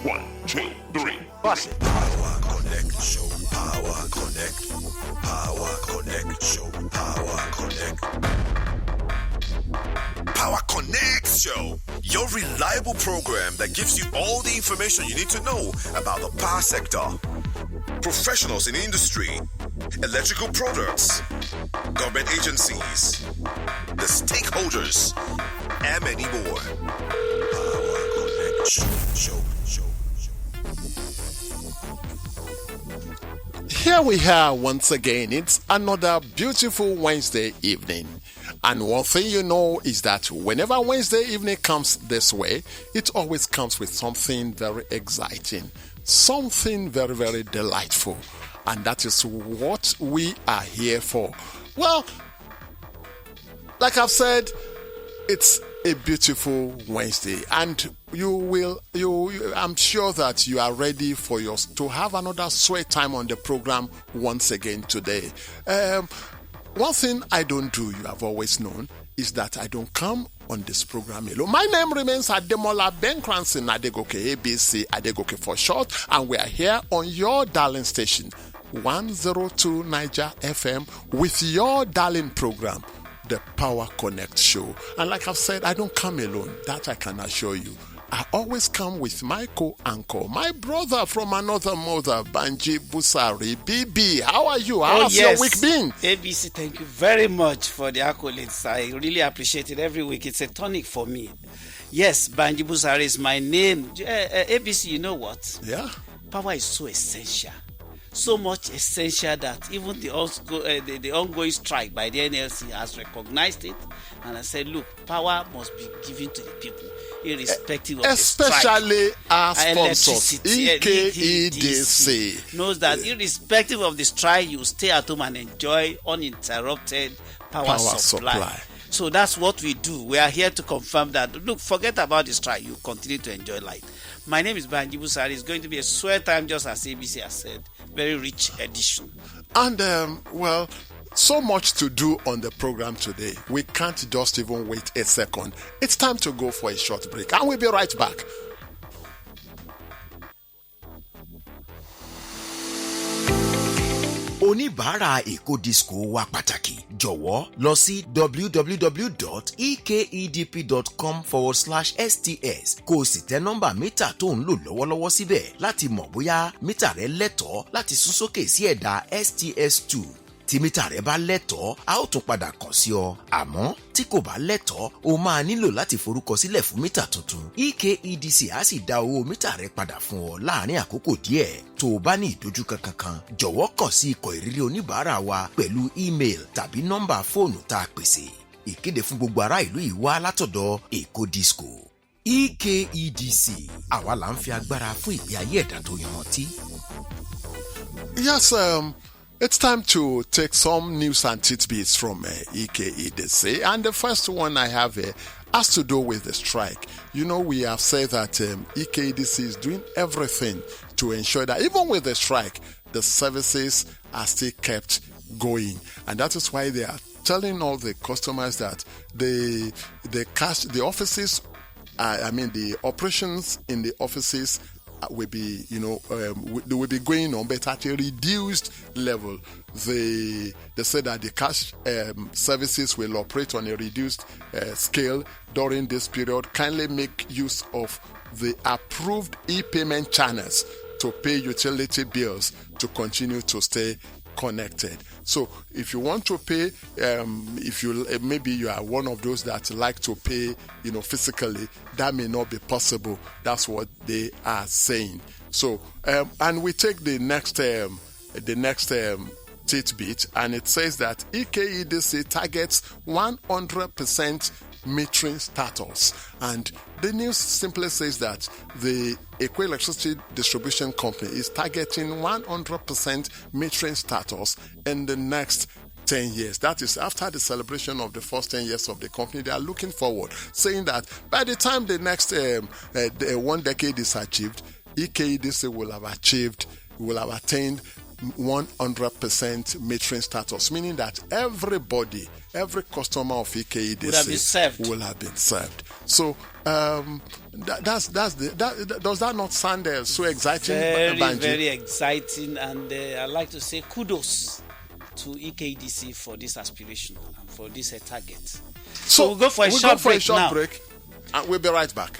1, 2, 3, bust it. Power Connect Show. Power Connect. Power Connect Show. Power Connect. Power Connect Show. Your reliable program that gives you all the information you need to know about the power sector, professionals in the industry, electrical products, government agencies, the stakeholders, and many more. Power Connect Show. Here we are once again. It's another beautiful Wednesday evening. And one thing you know is that whenever Wednesday evening comes this way, it always comes with something very exciting, something very, very delightful. And that is what we are here for. Well, like I've said, it's a beautiful Wednesday, and I'm sure that you are ready for to have another sweet time on the program once again today. One thing I don't do, you have always known, is that I don't come on this program alone. My name remains Ademola Benkranson Adegoke, ABC Adegoke for short, and we are here on your darling station, 102 Niger FM, with your darling program, the Power Connect Show. And like I've said, I don't come alone. That I can assure you. I always come with my co-anchor, my brother from another mother, Banji Busari. BB, how are you? How's your week been? ABC, thank you very much for the accolades. I really appreciate it every week. It's a tonic for me. Yes, Banji Busari is my name. ABC, you know what? Yeah. Power is so essential. So much essential that even the ongoing strike by the NLC has recognized it, and I said, look, power must be given to the people, irrespective of the strike. Especially our sponsors, EKEDC. Knows that irrespective of the strike, you stay at home and enjoy uninterrupted power supply. So that's what we do. We are here to confirm that, look, forget about the strike, you continue to enjoy light. My name is Banji Busari. It's going to be a sweat time, just as ABC has said. Very rich edition. And, well, so much to do on the program today. We can't just even wait a second. It's time to go for a short break, and we'll be right back. Oníbàárà Èkó Disco wa pàtàkì jọ̀wọ́ lọ sí www.ekedp.com/sts kó o sì tẹ nọ́mbà mítà tó ń lò lọ́wọ́lọ́wọ́ síbẹ̀ láti mọ̀ bóyá mítà rẹ lẹ́tọ̀ọ́ láti sún sókè sí ẹ̀dà STS2. Tí mítà rẹ bá lẹ́tọ̀ọ́, a ó tún padà kàn sí ọ. Àmọ́ tí kò bá lẹ́tọ̀ọ́, o máa nílò láti forúkọ sílẹ̀ fún mítà tuntun. EKEDC á sì dá owó mítà rẹ padà fún ọ láàárín àkókò díẹ̀. Tó o bá ní ìdojúkọ kankan, jọ̀wọ́ kàn sí ikọ̀ ìrírí oníbàárà wa pẹ̀lú email tàbí nọ́mbà fóònù tá a pèsè. Ìkéde fún gbogbo ará ìlú yìí wá látọ̀dọ̀ Èkó Disco. EKEDC, àwa là ń fi agbára fún ìgbé ayé ẹ̀dá tó yanrantí. Yes, it's time to take some news and tidbits from EKEDC. And the first one I have has to do with the strike. You know, we have said that EKEDC is doing everything to ensure that even with the strike, the services are still kept going. And that is why they are telling all the customers that the offices, the operations in the offices will be, they will be going on, but at a reduced level. They said that the cash services will operate on a reduced scale during this period. Kindly make use of the approved e-payment channels to pay utility bills to continue to stay connected. So if you want to pay, maybe you are one of those that like to pay, physically, that may not be possible. That's what they are saying. So, and we take the next tidbit, and it says that EKEDC targets 100% metering status, and the news simply says that the Ekwe Electricity Distribution Company is targeting 100% metering status in the next 10 years. That is after the celebration of the first 10 years of the company. They are looking forward, saying that by the time the next 1 decade is achieved, EKEDC will have attained 100% metering status, meaning that every customer of EKEDC will have been served. So does that not sound so exciting? Very exciting, and I'd like to say kudos to EKDC for this aspiration and for this target. So we'll go for a short break, and we'll be right back.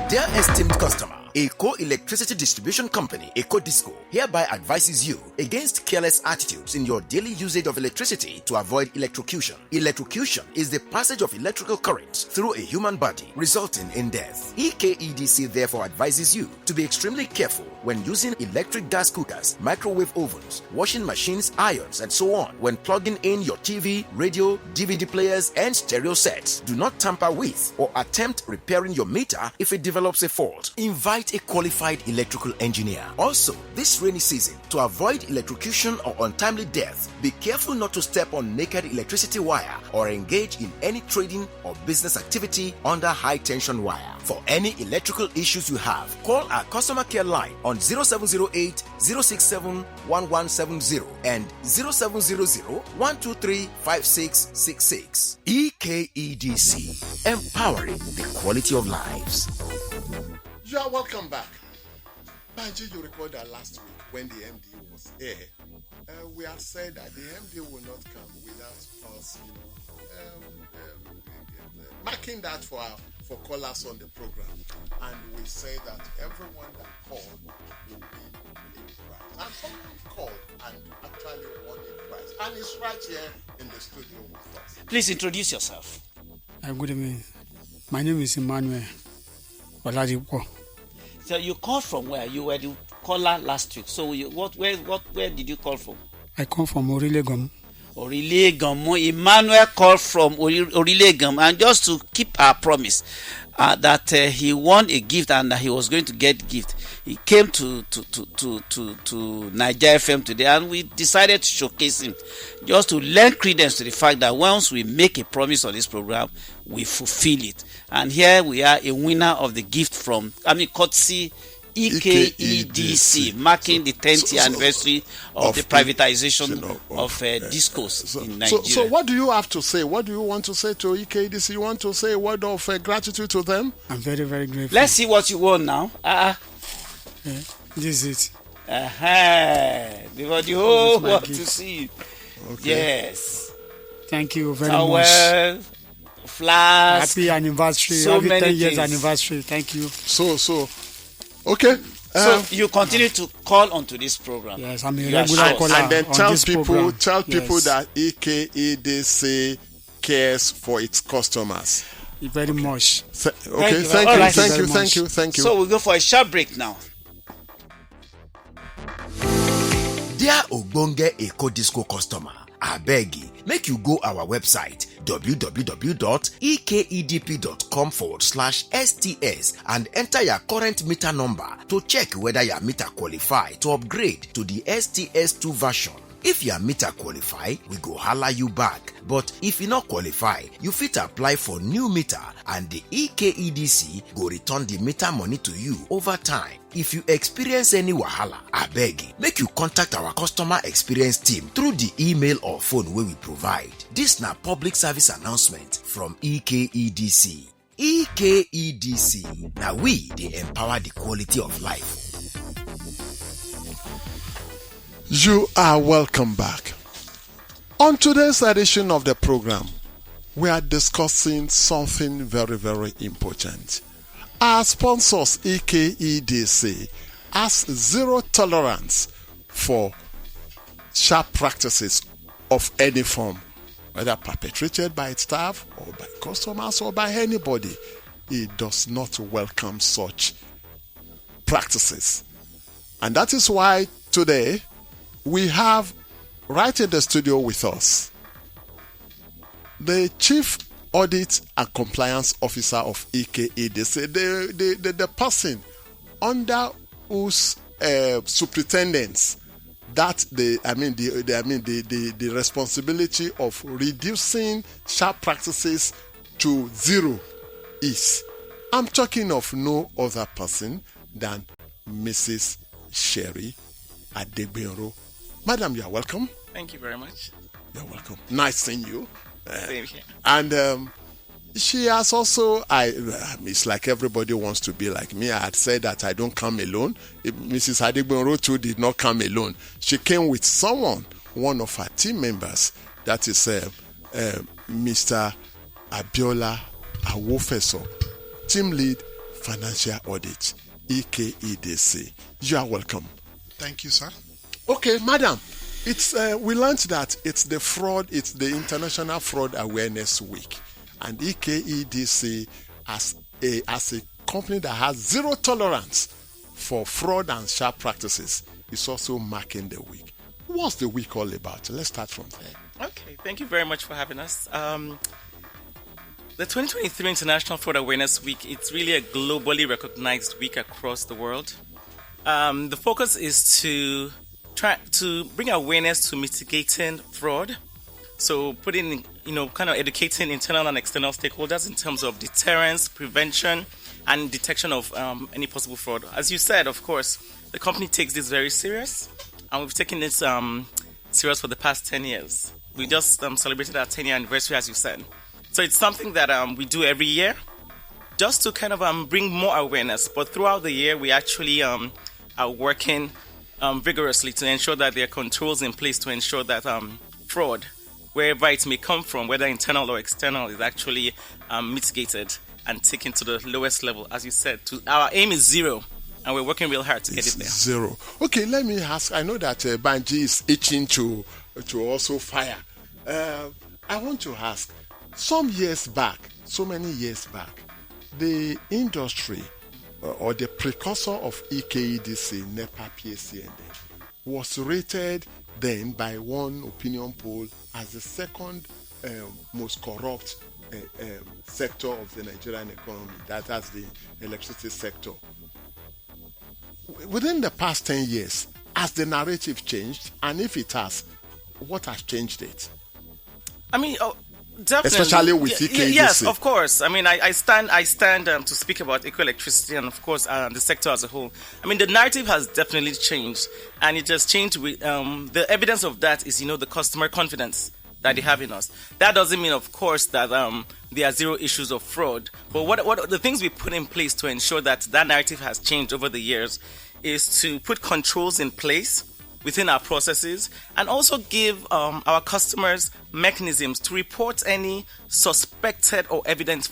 Dear esteemed customer, Eco Electricity Distribution Company, Ecodisco, hereby advises you against careless attitudes in your daily usage of electricity to avoid electrocution. Electrocution is the passage of electrical currents through a human body, resulting in death. EKEDC therefore advises you to be extremely careful when using electric gas cookers, microwave ovens, washing machines, irons, and so on when plugging in your TV, radio, DVD players, and stereo sets. Do not tamper with or attempt repairing your meter if it develops a fault. Invite a qualified electrical engineer. Also, this rainy season, to avoid electrocution or untimely death, be careful not to step on naked electricity wire or engage in any trading or business activity under high tension wire. For any electrical issues you have, call our customer care line on 0708 067 1170 and 0700 123 5666. EKEDC, empowering the quality of lives. You are welcome back. Banji, you recall that last week when the MD was here, we have said that the MD will not come without us, marking that for callers on the program. And we say that everyone that called will be a prize. And someone called and actually won a prize. And it's right here in the studio with us. Please introduce yourself. Good evening. My name is Emmanuel Oladipo. So you called from where? You were the caller last week. So where did you call from? I come from Orilegam. Orilegam. Emmanuel called from Orilegam, and just to keep our promise that he won a gift and that he was going to get gift. He came to Niger FM today, and we decided to showcase him just to lend credence to the fact that once we make a promise on this program, we fulfill it. And here we are, a winner of the gift from, courtesy EKEDC, marking the 10th year anniversary of the privatization of discos in Nigeria. So what do you have to say? What do you want to say to EKEDC? You want to say a word of gratitude to them? I'm very, very grateful. Let's see what you want now. This is it. Because the whole world to see. Okay. Yes. Thank you very much. Flash. Happy anniversary. So Happy many 10 years things. anniversary. Thank you. Okay. So you continue to call onto this program. Yes, I'm a regular caller. And then tell people yes. that EKEDC cares for its customers. Very much. Thank you. So we'll go for a short break now. Dear Ogbonge Ecodisco customer, I beg you, make you go our website www.ekedp.com/STS and enter your current meter number to check whether your meter qualify to upgrade to the STS2 version. If your meter qualify, we go holla you back. But if you not qualify, you fit apply for new meter and the EKEDC go return the meter money to you over time. If you experience any wahala, I beg you, make you contact our customer experience team through the email or phone we provide. This na public service announcement from EKEDC. EKEDC, now we they empower the quality of life. You are welcome back. On today's edition of the program, we are discussing something very, very important. Our sponsors, EKEDC, has zero tolerance for sharp practices of any form, whether perpetrated by its staff or by customers or by anybody. It does not welcome such practices. And that is why today we have right in the studio with us the Chief Audit and Compliance Officer of EKEDC, the person under whose superintendence that the responsibility of reducing sharp practices to zero is. I'm talking of no other person than Mrs. Sherry Adegbenro. Madam, you are welcome. Thank you very much. You're welcome. Nice seeing you. Same here. And She has also, it's like everybody wants to be like me. I had said that I don't come alone. Mrs. Adegbonro too did not come alone. She came with someone, one of her team members, that is Mr. Abiola Awofeso, Team Lead Financial Audit, EKEDC. You are welcome. Thank you, sir. Okay, madam. It's we learned that it's the International Fraud Awareness Week. And EKEDC, as a company that has zero tolerance for fraud and sharp practices, is also marking the week. What's the week all about? Let's start from there. Okay, thank you very much for having us. The 2023 International Fraud Awareness Week, it's really a globally recognized week across the world. The focus is to try to bring awareness to mitigating fraud. So putting, kind of educating internal and external stakeholders in terms of deterrence, prevention, and detection of any possible fraud. As you said, of course, the company takes this very serious, and we've taken this serious for the past 10 years. We just celebrated our 10-year anniversary, as you said. So it's something that we do every year, just to kind of bring more awareness. But throughout the year, we actually are working vigorously to ensure that there are controls in place to ensure that fraud, wherever it may come from, whether internal or external, is actually mitigated and taken to the lowest level. As you said, our aim is zero, and we're working real hard to get it there. Zero. Okay, let me ask. I know that Banji is itching to also fire. I want to ask, so many years back, the industry or the precursor of EKEDC, NEPA, PACND, was rated then by one opinion poll as the second most corrupt sector of the Nigerian economy. That's the electricity sector. Within the past 10 years, has the narrative changed? And if it has, what has changed it? I mean, definitely. Especially with EKEDC. Yes, of course. I mean, I stand to speak about eco-electricity and, of course, the sector as a whole. I mean, the narrative has definitely changed, and it has changed with the evidence of that is, the customer confidence that they have in us. That doesn't mean, of course, that there are zero issues of fraud. But what the things we put in place to ensure that narrative has changed over the years is to put controls in place within our processes, and also give our customers mechanisms to report any suspected or evident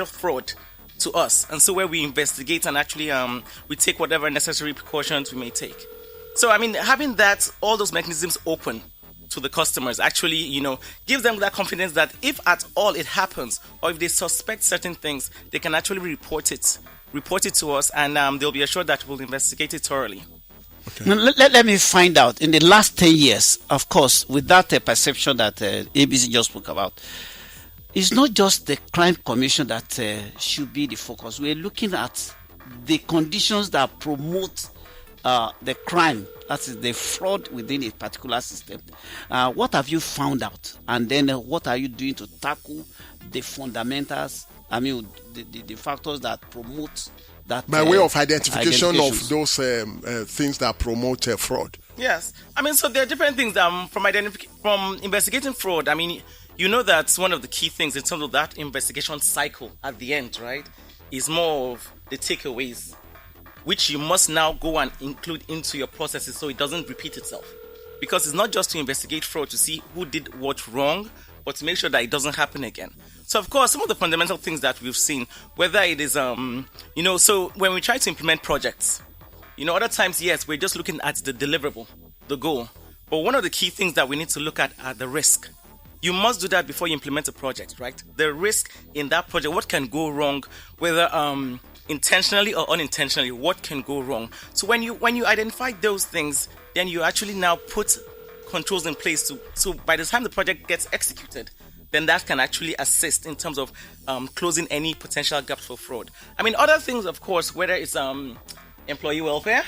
fraud to us. And so where we investigate and actually we take whatever necessary precautions we may take. So, I mean, having all those mechanisms open to the customers actually, gives them that confidence that if at all it happens, or if they suspect certain things, they can actually report it to us, and they'll be assured that we'll investigate it thoroughly. Okay. Now, let me find out. In the last 10 years, of course, with that perception that ABC just spoke about, it's not just the crime commission that should be the focus. We're looking at the conditions that promote the crime, that is the fraud within a particular system. What have you found out? And then what are you doing to tackle the fundamentals, the factors that promote that, by way of identification of those things that promote fraud? Yes, I mean, so there are different things from investigating fraud. I mean, that's one of the key things in terms of that investigation cycle at the end, right? Is more of the takeaways, which you must now go and include into your processes so it doesn't repeat itself. Because it's not just to investigate fraud to see who did what wrong, but to make sure that it doesn't happen again. So, of course, some of the fundamental things that we've seen, whether it is, so when we try to implement projects, other times, yes, we're just looking at the deliverable, the goal. But one of the key things that we need to look at are the risk. You must do that before you implement a project, right? The risk in that project, what can go wrong, whether intentionally or unintentionally, what can go wrong. So when you identify those things, then you actually now put controls in place so by the time the project gets executed, then that can actually assist in terms of closing any potential gaps for fraud. I mean, other things, of course, whether it's employee welfare,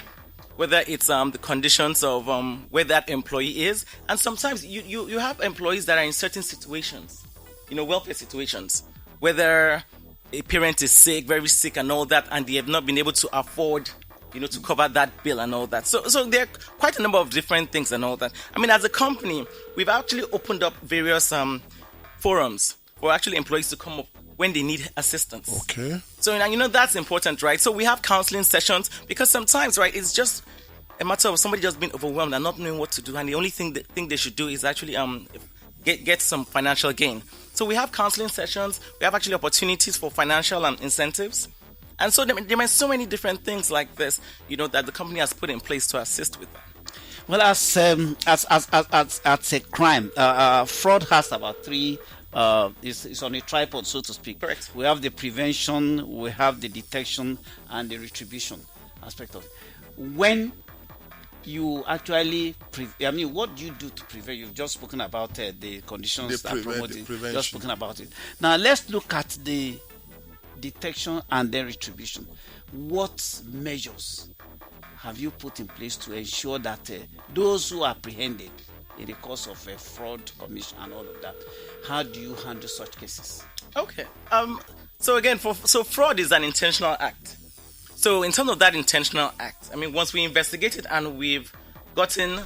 whether it's the conditions of where that employee is, and sometimes you have employees that are in certain situations, welfare situations, whether a parent is sick, very sick and all that, and they have not been able to afford to cover that bill and all that. So there are quite a number of different things and all that. I mean, as a company, we've actually opened up various forums for actually employees to come up when they need assistance. Okay. So, that's important, right? So we have counseling sessions because sometimes, right, it's just a matter of somebody just being overwhelmed and not knowing what to do, and the only thing they should do is actually get some financial gain. So we have counseling sessions. We have actually opportunities for financial incentives, and so there are so many different things like this, that the company has put in place to assist with that. Well, as a crime, fraud has about three. It's on a tripod, so to speak. Correct. We have the prevention, we have the detection, and the retribution aspect of it. When you actually, what do you do to prevent? You've just spoken about the conditions that promote it. Just spoken about it. Now let's look at the detection and then retribution. What measures have you put in place to ensure that those who are apprehended in the course of a fraud commission and all of that, how do you handle such cases? Okay. So again, fraud is an intentional act. So in terms of that intentional act, once we investigate it and we've gotten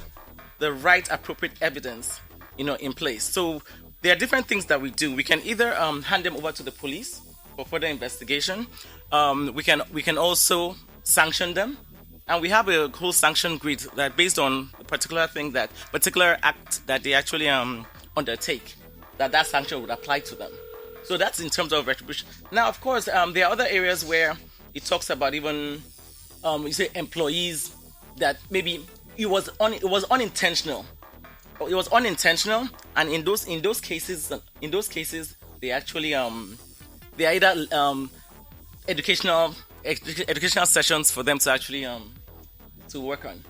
the right appropriate evidence, in place. So there are different things that we do. We can either hand them over to the police for further investigation. We can also sanction them. And we have a whole sanction grid that based on a particular act that they actually undertake, that sanction would apply to them. So that's in terms of retribution. Now, of course, there are other areas where it talks about even you say employees that maybe it was unintentional. It was unintentional, and in those cases, they actually they are either educational sessions for them to actually to work on.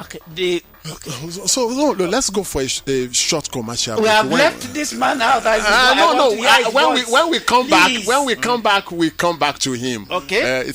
Okay. So let's go for a short commercial. We have left this man out. When we come back, we come back to him. Okay.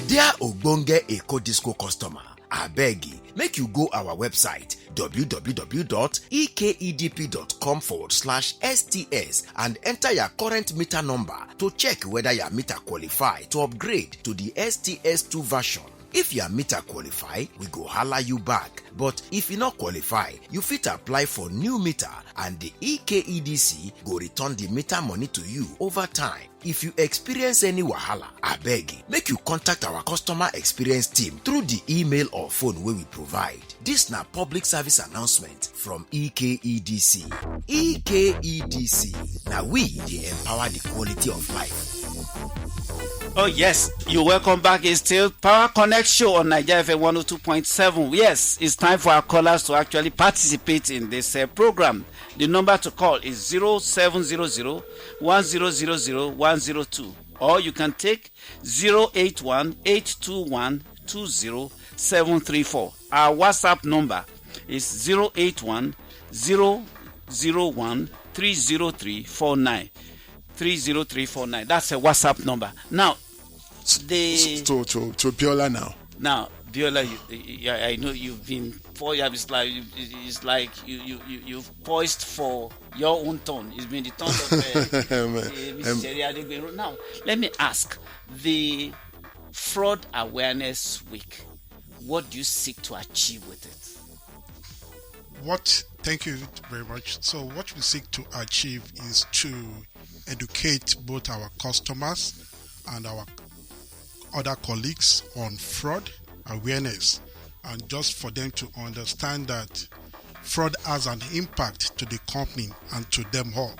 Dear Ogbonge Eco Disco customer, abeg make you go our website www.ekedp.com/STS and enter your current meter number to check whether your meter qualify to upgrade to the STS2 version. If your meter qualify, we go holla you back. But if you not qualify, you fit apply for new meter and the EKEDC go return the meter money to you over time. If you experience any wahala, abeg make you contact our customer experience team through the email or phone wey we provide. This na public service announcement from EKEDC. EKEDC, now we dey empower the quality of life. Oh yes, you're welcome back. It's still Power Connect show on Nigeria FM 102.7. Yes, it's time for our callers to actually participate in this program. The number to call is 0700-1000-102, or you can take 081-821-20734. Our WhatsApp number is 081-001-30349. 30349. That's a WhatsApp number. Now, to Biola now. Now, Biola, I know you've been 4 years. It's like you've poised for your own turn. It's been the turn of Mrs. Jerry Adegbe. Now, let me ask: the Fraud Awareness Week. What do you seek to achieve with it? Thank you very much. So, what we seek to achieve is to educate both our customers and our other colleagues on fraud awareness, and just for them to understand that fraud has an impact to the company and to them all.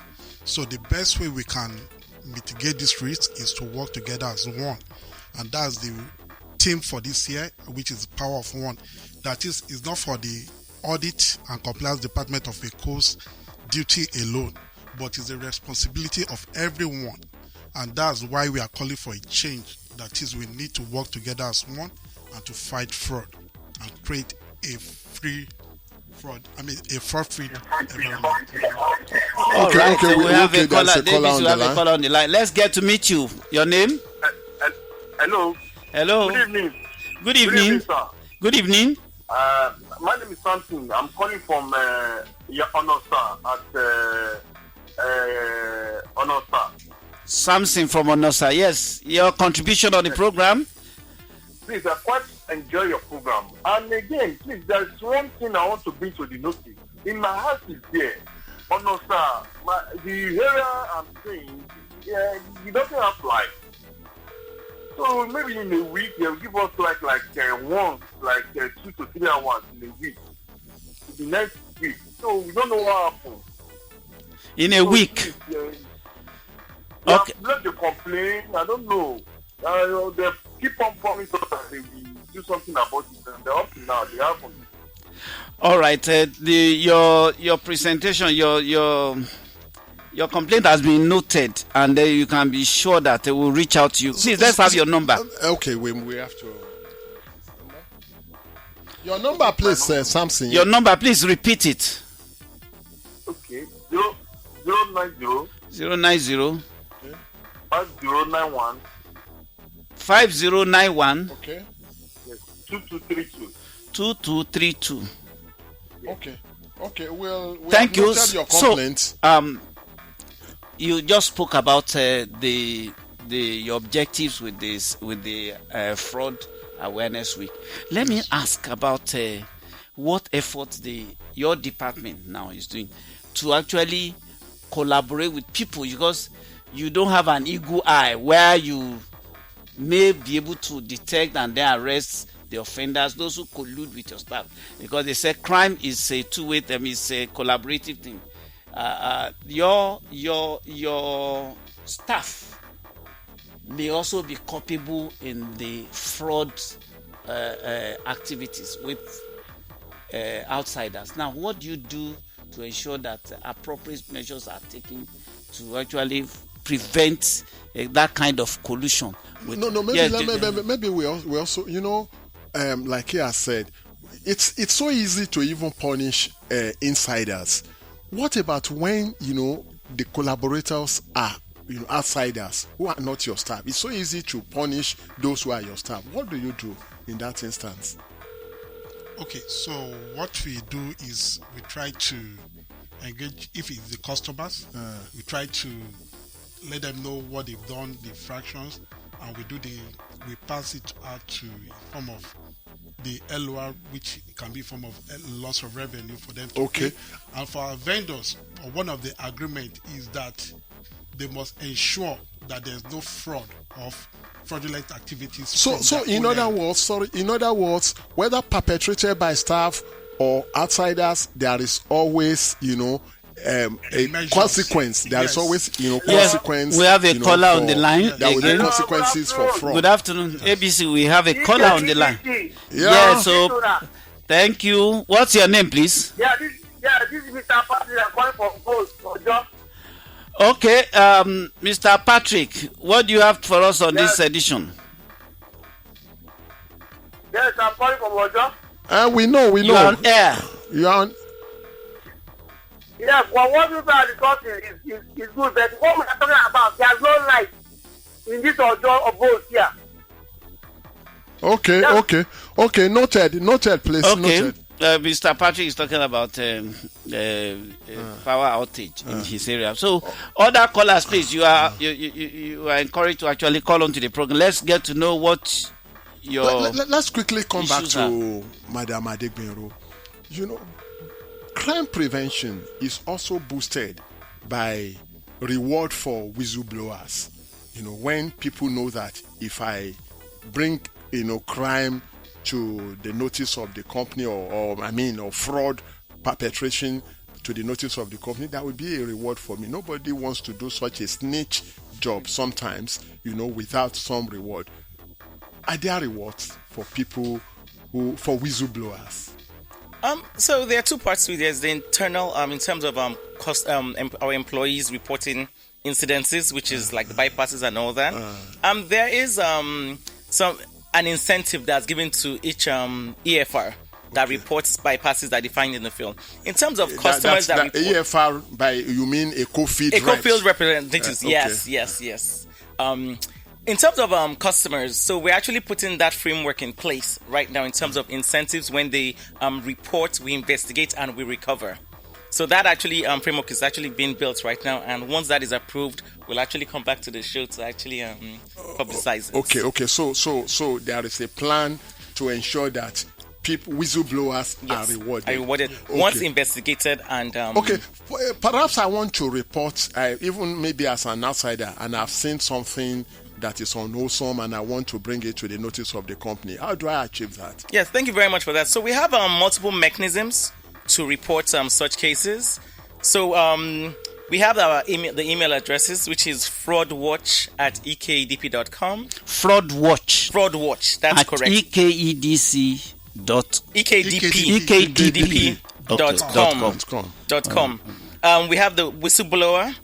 So the best way we can mitigate this risk is to work together as one, and that's the theme for this year, which is the power of one. That is not for the audit and compliance department of ECO's duty alone, but it's the responsibility of everyone, and that's why we are calling for a change. That is, we need to work together as one and to fight fraud and create a fraud-free environment. Okay, we have a caller. Davis, we have a caller on the line. Let's get to meet you. Your name? Hello. Hello. Good evening. Good evening. Sir. Good evening. My name is Samson. I'm calling from your Honor, sir, at Honor, sir. Samson from Onosa. Yes, your contribution on the program. Please, I quite enjoy your program. And again, please, there's one thing I want to bring to the notice. In my house is there. Oh no, sir. The area I'm saying, yeah, it doesn't apply. So maybe in a week they'll give us like 2 to 3 hours in a week. The next week. So we don't know what happened. In a week. Okay. Let them complain. I don't know. They keep on promising us that they will do something about it, and they're up to now. They haven't. All right. Your presentation, your complaint has been noted, and you can be sure that they will reach out to you. Please, let's have your number. Okay, we have to. Your number, please, Samson. Your number, please repeat it. Okay. 090 090 5091 5091 Okay. Yes. 2232. 2232. Okay. Well, thank you. Your complaint. So, you just spoke about the your objectives with the fraud awareness week. Let me ask about what efforts your department now is doing to actually collaborate with people, because you don't have an eagle eye where you may be able to detect and then arrest the offenders, those who collude with your staff, because they say crime is a two-way thing, it's a collaborative thing. Your staff may also be culpable in the fraud activities with outsiders. Now, what do you do to ensure that appropriate measures are taken to actually prevent that kind of collusion? Maybe we also, like he has said, it's so easy to even punish insiders. What about when the collaborators are outsiders who are not your staff? It's so easy to punish those who are your staff. What do you do in that instance? Okay, so what we do is we try to engage, if it's the customers, we try to let them know what they've done, the infractions, and we pass it out to form of the LOR, which can be form of loss of revenue for them to pay. And for our vendors, one of the agreement is that they must ensure that there's no fraud of fraudulent activities. So in other words, whether perpetrated by staff or outsiders, there is always, a consequence. There is always, consequence. We have a caller on the line. There will be consequences for fraud. Good afternoon, ABC. We have a caller on the line. Yeah. So thank you. What's your name, please? This is Mr. Patrick. I'm calling from Post. Okay, Mr. Patrick, what do you have for us on this edition? Yes, I'm calling from Ojo. We know. You're on air. You are on. Yes, well, what you are discussing is good, but what we are talking about, there's no light in this Ojo of both here. Okay. Noted, please. Okay. Noted. Mr. Patrick is talking about power outage in his area. So, other callers, please, you are encouraged to actually call on to the program. Let's get to know what your let's quickly come back to are. Madam Adegbenro. Crime prevention is also boosted by reward for whistleblowers. When people know that if I bring crime to the notice of the company or fraud perpetration to the notice of the company, that would be a reward for me. Nobody wants to do such a snitch job sometimes, without some reward. Are there rewards for people for whistleblowers? So there are two parts to it. There's the internal, in terms of our employees reporting incidences, which is like the bypasses and all that. There is an incentive that's given to each EFR that reports bypasses that they find in the field. In terms of customers that report, EFR, by you mean eco-field representatives? Yes. In terms of customers, so we're actually putting that framework in place right now in terms of incentives. When they report, we investigate and we recover. So that actually framework is actually being built right now, and once that is approved, we'll actually come back to the show to actually publicize it. Okay. So there is a plan to ensure that whistleblowers Yes, are rewarded. are rewarded Okay. once investigated and Okay, perhaps I want to report, even maybe as an outsider, and I've seen something that is unwholesome, and I want to bring it to the notice of the company. How do I achieve that? Yes, thank you very much for that. So we have multiple mechanisms to report such cases. So we have the email addresses, which is fraudwatch@ekedp.com. Fraudwatch. Fraudwatch, that's at correct. ekedc.com. We have the whistleblower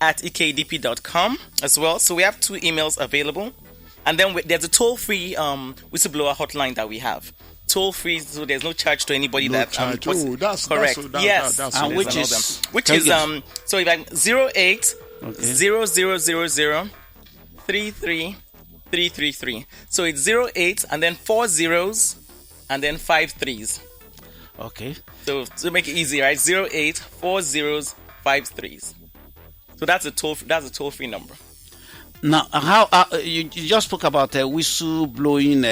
at ekedp.com as well. So we have 2 emails available. And then there's a toll-free whistleblower hotline that we have. Toll-free, so there's no charge to anybody. No that charge. that's Correct. Yes. That's And There's which is so if I 08 0000 33333. So it's 08 and then 4 zeros and then 5 threes. Okay. So to make it easy, right? 08 4 zeros 5 threes. So that's a toll-free number. Now, how you just spoke about whistle blowing?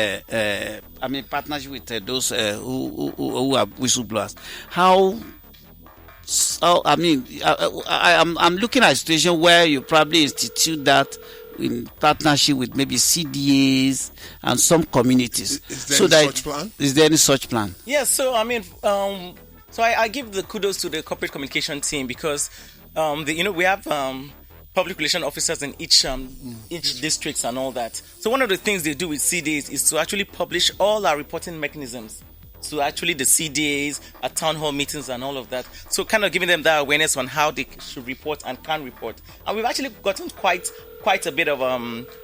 Partnership with those who are whistleblowers. I'm looking at a situation where you probably institute that in partnership with maybe CDAs and some communities. Is there any such plan? Is there any such plan? Yes. So I give the kudos to the corporate communication team because we have public relation officers in each districts and all that. So one of the things they do with CDAs is to actually publish all our reporting mechanisms. So actually the CDAs at town hall meetings and all of that. So kind of giving them that awareness on how they should report and can report. And we've actually gotten quite a bit of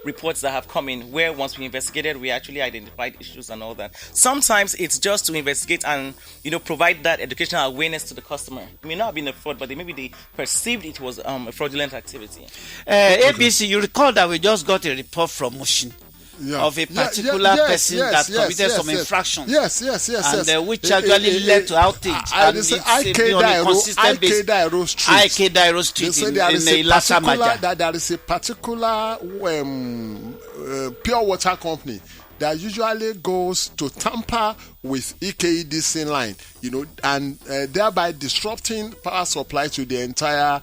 reports that have come in where once we investigated, we actually identified issues and all that. Sometimes it's just to investigate and provide that educational awareness to the customer. It may not have been a fraud, but maybe they perceived it was a fraudulent activity. ABC, you recall that we just got a report from Mushin. Yeah. Of a particular person that committed some infraction. Yes. And which actually led to outage. And it's on a consistent basis. IK Dairo Street in Ilasa Maja. There is a particular pure water company that usually goes to tamper with EKEDC line, and thereby disrupting power supply to the entire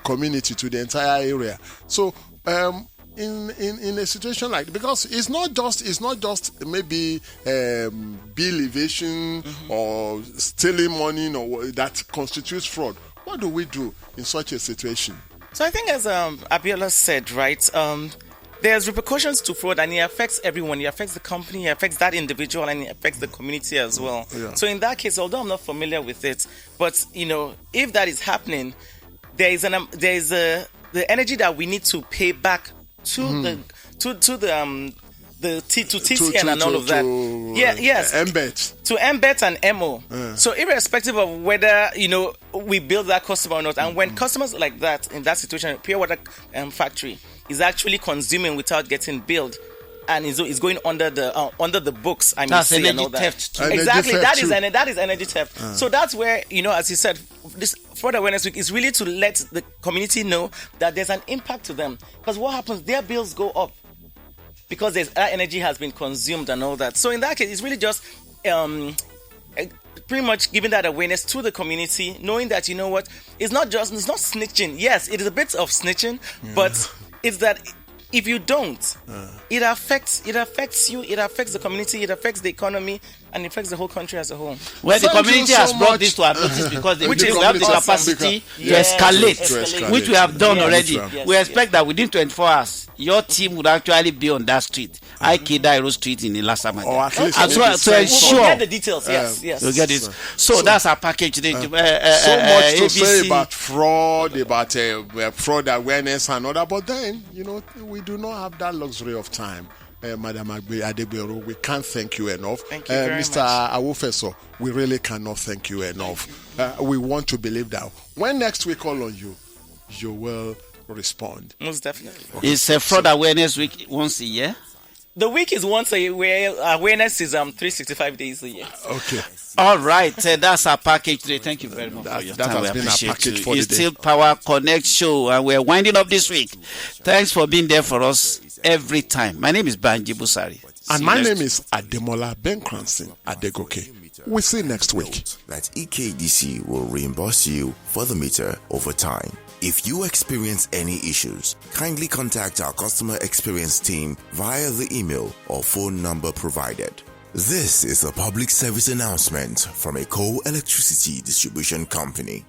community, to the entire area. So, in a situation like, because it's not just maybe bill evasion or stealing money that constitutes fraud. What do we do in such a situation? So I think, as Abiola said, right, there's repercussions to fraud, and it affects everyone. It affects the company, it affects that individual, and it affects the community as well. Yeah. So in that case, although I'm not familiar with it, but if that is happening, there is the energy that we need to pay back to TCN and all of that. Yes. Embed. To embed and MO. So irrespective of whether we build that customer or not, and when customers like that in that situation, pure water factory is actually consuming without getting billed, and is going under the books. That's energy theft too. Exactly, that is energy theft. So that's where as you said, this fraud awareness week is really to let the community know that there's an impact to them. Because what happens, their bills go up because that energy has been consumed and all that. So in that case, it's really just pretty much giving that awareness to the community, knowing that it's not snitching. Yes, it is a bit of snitching, but it's that if you don't, it affects you, it affects the community, it affects the economy, and it affects the whole country as a whole. Well, the community has brought this to our notice because we have the capacity to escalate, which we have done already. We expect that within 24 hours, your team would actually be on that street, IK Dairo Street in Ilasa Maja. Or at least to ensure. We'll get the details, yes. We'll get it. So that's our package today. So much to say about fraud, about fraud awareness and all that, but then, we do not have that luxury of time. Madam Adegbero, we can't thank you enough. Thank you very Mr. Awofeso, we really cannot thank you enough. We want to believe that when next we call on you, you will respond. Most definitely. It's a fraud awareness week once a year. The week is once a year, where awareness is 365 days a year. Okay. All right, that's our package today. Thank you very much for your time. That has been our package for It's the still day. Power Connect show, and we're winding up this week. Thanks for being there for us every time. My name is Banji Busari. And my name is Ademola Bencranson Adegoke. We'll see you next week. That EKDC will reimburse you for the meter over time. If you experience any issues, kindly contact our customer experience team via the email or phone number provided. This is a public service announcement from a coal electricity distribution company.